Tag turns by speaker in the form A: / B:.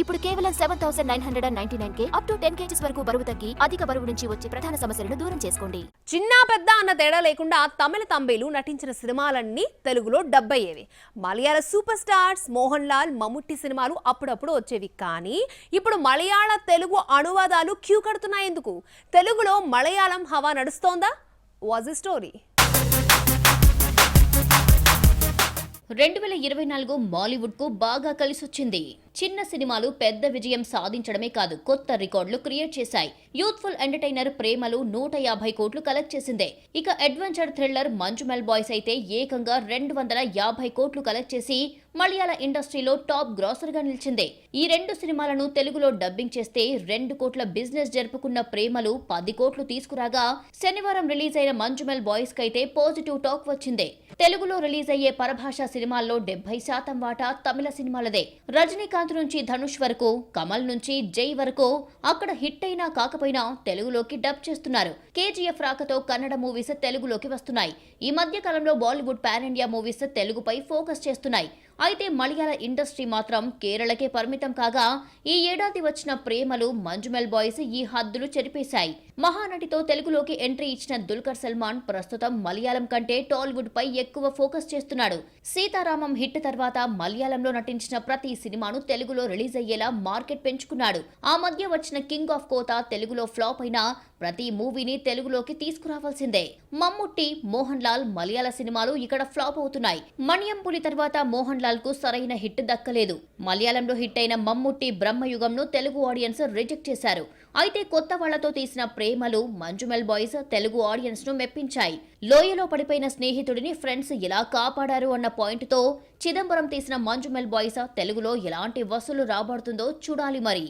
A: ఇప్పుడు కేవలం 7,999 up to 10 kgs వరకు బరువు తగ్గి అధిక బరువు నుంచి వచ్చే ప్రధాన సమస్యలను దూరం చేసుకోండి.
B: చిన్న పెద్ద అన్న తేడా లేకుండా తమిళ తంబేలు నటించిన సినిమాలన్నీ తెలుగులో డబ్ అయ్యేవి. మలయాళ సూపర్ స్టార్స్ మోహన్ లాల్, మమ్ముట్టి సినిమాలు అప్పుడప్పుడు వచ్చేవి. కానీ ఇప్పుడు మలయాళ తెలుగు అనువాదాలు క్యూ కడుతున్నాయి. ఎందుకు? తెలుగులో మలయాళం హవా నడుస్తోందా? Was the story.
C: 2024 బాలీవుడ్ కు బాగా కలిసొచ్చింది. చిన్న సినిమాలు పెద్ద విజయం సాధించడమే కాదు, కొత్త రికార్డులు క్రియేట్ చేశాయి. యూత్ఫుల్ ఎంటర్టైనర్ ప్రేమలు 150 కోట్లు కలెక్ట్ చేసిందే. ఇక అడ్వెంచర్ థ్రిల్లర్ మంజుమెల్ బాయ్స్ అయితే ఏకంగా 250 కోట్లు కలెక్ట్ చేసి మలయాళ ఇండస్ట్రీలో టాప్ గ్రాసర్ గా నిలిచింది. ఈ రెండు సినిమాలను తెలుగులో డబ్బింగ్ చేస్తే 2 కోట్ల బిజినెస్ జరుపుకున్న ప్రేమలు 10 కోట్లు తీసుకురాగా, శనివారం రిలీజ్ అయిన మంజుమెల్ బాయ్స్ కైతే పాజిటివ్ టాక్ వచ్చింది. తెలుగులో రిలీజ్ అయ్యే పరభాషా సినిమాల్లో 70% వాటా తమిళ సినిమాలదే. రజనీకాంత్ నుంచి ధనుష్ వరకు, కమల్ నుంచి జై వరకు అక్కడ హిట్ అయినా కాకపోయినా తెలుగులోకి డబ్ చేస్తున్నారు. కేజీఎఫ్ రాకతో కన్నడ మూవీస్ తెలుగులోకి వస్తున్నాయి. ఈ మధ్య కాలంలో బాలీవుడ్ పాన్ ఇండియా మూవీస్ తెలుగుపై ఫోకస్ చేస్తున్నాయి. అయితే మలయాళ ఇండస్ట్రీ మాత్రం కేరళకే పరిమితం కాగా, ఈ ఏడాది వచ్చిన ప్రేమలు, మంజుమెల్ బాయ్స్ ఈ హద్దులు చెరిపేశాయి. మహానటితో తెలుగులోకి ఎంట్రీ ఇచ్చిన దుల్కర్ సల్మాన్ ప్రస్తుతం మలయాళం కంటే టాలీవుడ్ పై ఎక్కువ ఫోకస్ చేస్తున్నాడు. సీతారామం హిట్ తర్వాత మలయాళంలో నటించిన ప్రతి సినిమాను తెలుగులో రిలీజ్ అయ్యేలా మార్కెట్ పెంచుకున్నాడు. ఆ మధ్య వచ్చిన కింగ్ ఆఫ్ కోతా తెలుగులో ఫ్లాప్ అయినా ప్రతి మూవీని తెలుగులోకి తీసుకురావాల్సిందే. మమ్ముట్టి, మోహన్ లాల్ మలయాళ సినిమాలు ఇక్కడ ఫ్లాప్ అవుతున్నాయి. మణియం పులి తర్వాత మోహన్ లాల్ కు సరైన హిట్ దక్కలేదు. మలయాళంలో హిట్ అయిన మమ్ముట్టి బ్రహ్మయుగంను తెలుగు ఆడియన్స్ రిజెక్ట్ చేశారు. అయితే కొత్త వాళ్లతో తీసిన ప్రేమలు, మంజుమెల్ బాయ్స్ తెలుగు ఆడియన్స్ ను మెప్పించాయి. లోయలో పడిపోయిన స్నేహితుడిని ఫ్రెండ్స్ ఎలా కాపాడారు అన్న పాయింట్ తో చిదంబరం తీసిన మంజుమెల్ బాయ్స్ తెలుగులో ఎలాంటి వసూలు రాబడుతుందో చూడాలి మరి.